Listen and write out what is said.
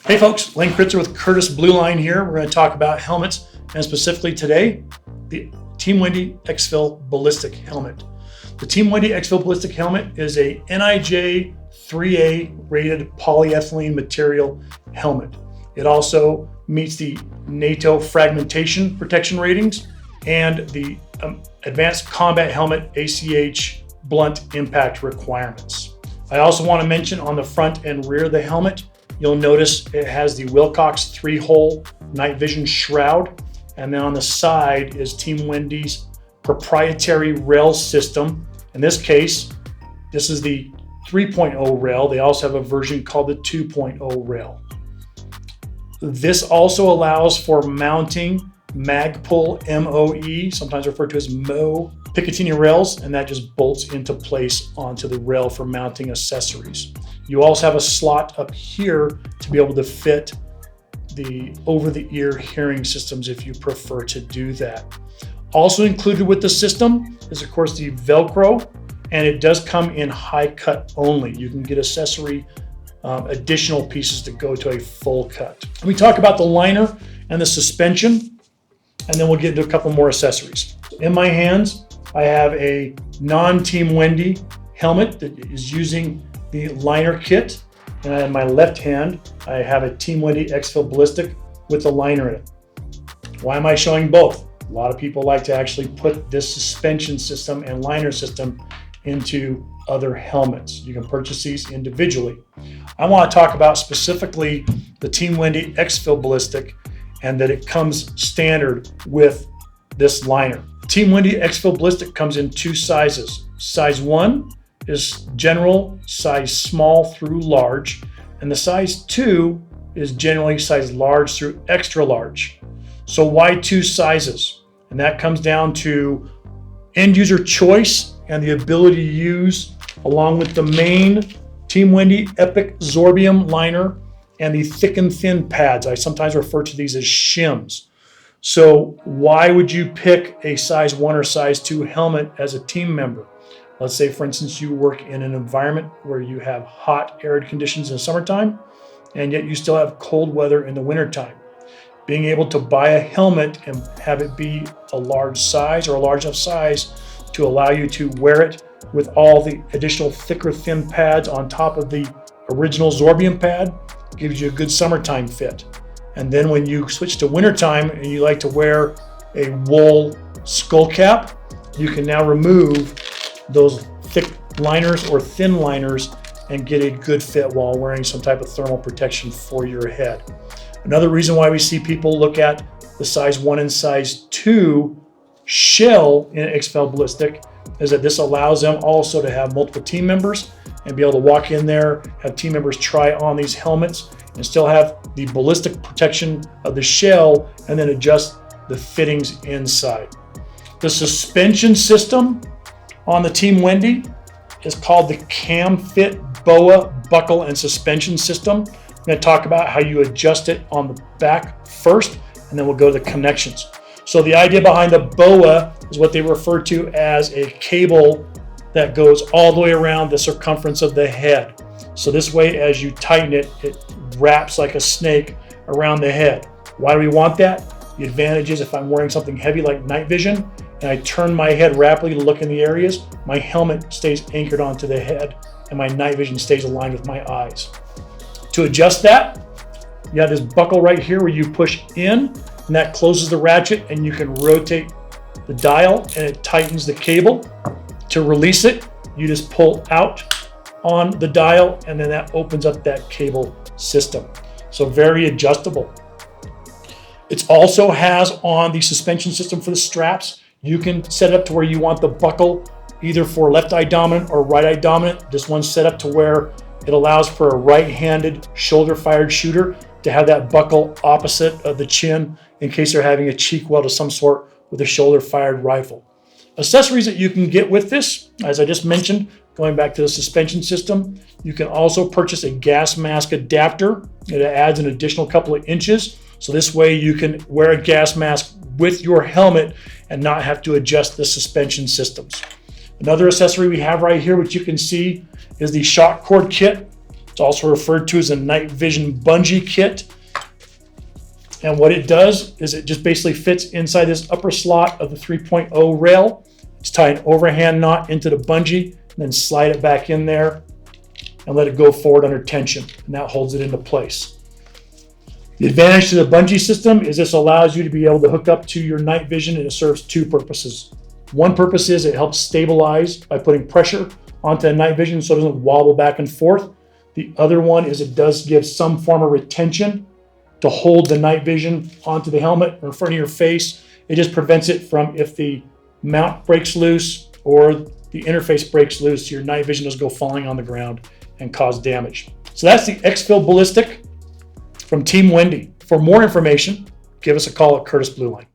Hey folks, Lane Kritzer with Curtis Blue Line here. We're going to talk about helmets, and specifically today, the Team Wendy EXFIL Ballistic helmet. The Team Wendy EXFIL Ballistic helmet is a NIJ 3A rated polyethylene material helmet. It also meets the NATO fragmentation protection ratings and the Advanced Combat Helmet ACH blunt impact requirements. I also want to mention on the front and rear of the helmet, you'll notice it has the Wilcox 3-hole night vision shroud. And then on the side is Team Wendy's proprietary rail system. In this case, this is the 3.0 rail. They also have a version called the 2.0 rail. This also allows for mounting Magpul MOE, sometimes referred to as MO, Picatinny rails, and that just bolts into place onto the rail for mounting accessories. You also have a slot up here to be able to fit the over-the-ear hearing systems if you prefer to do that. Also included with the system is, of course, the Velcro, and it does come in high cut only. You can get accessory additional pieces to go to a full cut. Let me talk about the liner and the suspension, and then we'll get into a couple more accessories. In my hands, I have a non-Team Wendy helmet that is using the liner kit, and in my left hand I have a Team Wendy EXFIL Ballistic with the liner in it. Why am I showing both? A lot of people like to actually put this suspension system and liner system into other helmets. You can purchase these individually. I want to talk about specifically the Team Wendy EXFIL Ballistic and that it comes standard with this liner. Team Wendy EXFIL Ballistic comes in two sizes. Size 1 is general, size small through large, and the size 2 is generally size large through extra large. So why two sizes? And that comes down to end user choice and the ability to use, along with the main Team Wendy Epic Zorbium liner and the thick and thin pads. I sometimes refer to these as shims. So why would you pick a size 1 or size 2 helmet as a team member? Let's say, for instance, you work in an environment where you have hot, arid conditions in the summertime, and yet you still have cold weather in the wintertime. Being able to buy a helmet and have it be a large size or a large enough size to allow you to wear it with all the additional thicker, thin pads on top of the original Zorbium pad gives you a good summertime fit. And then when you switch to wintertime and you like to wear a wool skull cap, you can now remove those thick liners or thin liners and get a good fit while wearing some type of thermal protection for your head. Another reason why we see people look at the size 1 and size 2 shell in EXFIL Ballistic is that this allows them also to have multiple team members and be able to walk in there, have team members try on these helmets and still have the ballistic protection of the shell and then adjust the fittings inside. The suspension system on the Team Wendy is called the Cam Fit Boa Buckle and Suspension System. I'm going to talk about how you adjust it on the back first, and then we'll go to the connections. So the idea behind the BOA is what they refer to as a cable that goes all the way around the circumference of the head. So this way, as you tighten it, it wraps like a snake around the head. Why do we want that? The advantage is if I'm wearing something heavy like night vision and I turn my head rapidly to look in the areas, my helmet stays anchored onto the head and my night vision stays aligned with my eyes. To adjust that, you have this buckle right here where you push in and that closes the ratchet and you can rotate the dial and it tightens the cable. To release it, you just pull out on the dial and then that opens up that cable system. So very adjustable. It also has on the suspension system for the straps, you can set it up to where you want the buckle either for left eye dominant or right eye dominant. This one's set up to where it allows for a right-handed shoulder-fired shooter to have that buckle opposite of the chin in case they're having a cheek weld of some sort with a shoulder-fired rifle. Accessories that you can get with this, as I just mentioned, going back to the suspension system, you can also purchase a gas mask adapter. It adds an additional couple of inches. So this way you can wear a gas mask with your helmet and not have to adjust the suspension systems. Another accessory we have right here, which you can see, is the shock cord kit. It's also referred to as a night vision bungee kit. And what it does is it just basically fits inside this upper slot of the 3.0 rail. Just tie an overhand knot into the bungee and then slide it back in there and let it go forward under tension. And that holds it into place. The advantage to the bungee system is this allows you to be able to hook up to your night vision, and it serves two purposes. One purpose is it helps stabilize by putting pressure onto the night vision so it doesn't wobble back and forth. The other one is it does give some form of retention to hold the night vision onto the helmet or in front of your face. It just prevents it from, if the mount breaks loose or the interface breaks loose, your night vision doesn't go falling on the ground and cause damage. So that's the EXFIL Ballistic from Team Wendy. For more information, give us a call at Curtis Blue Line.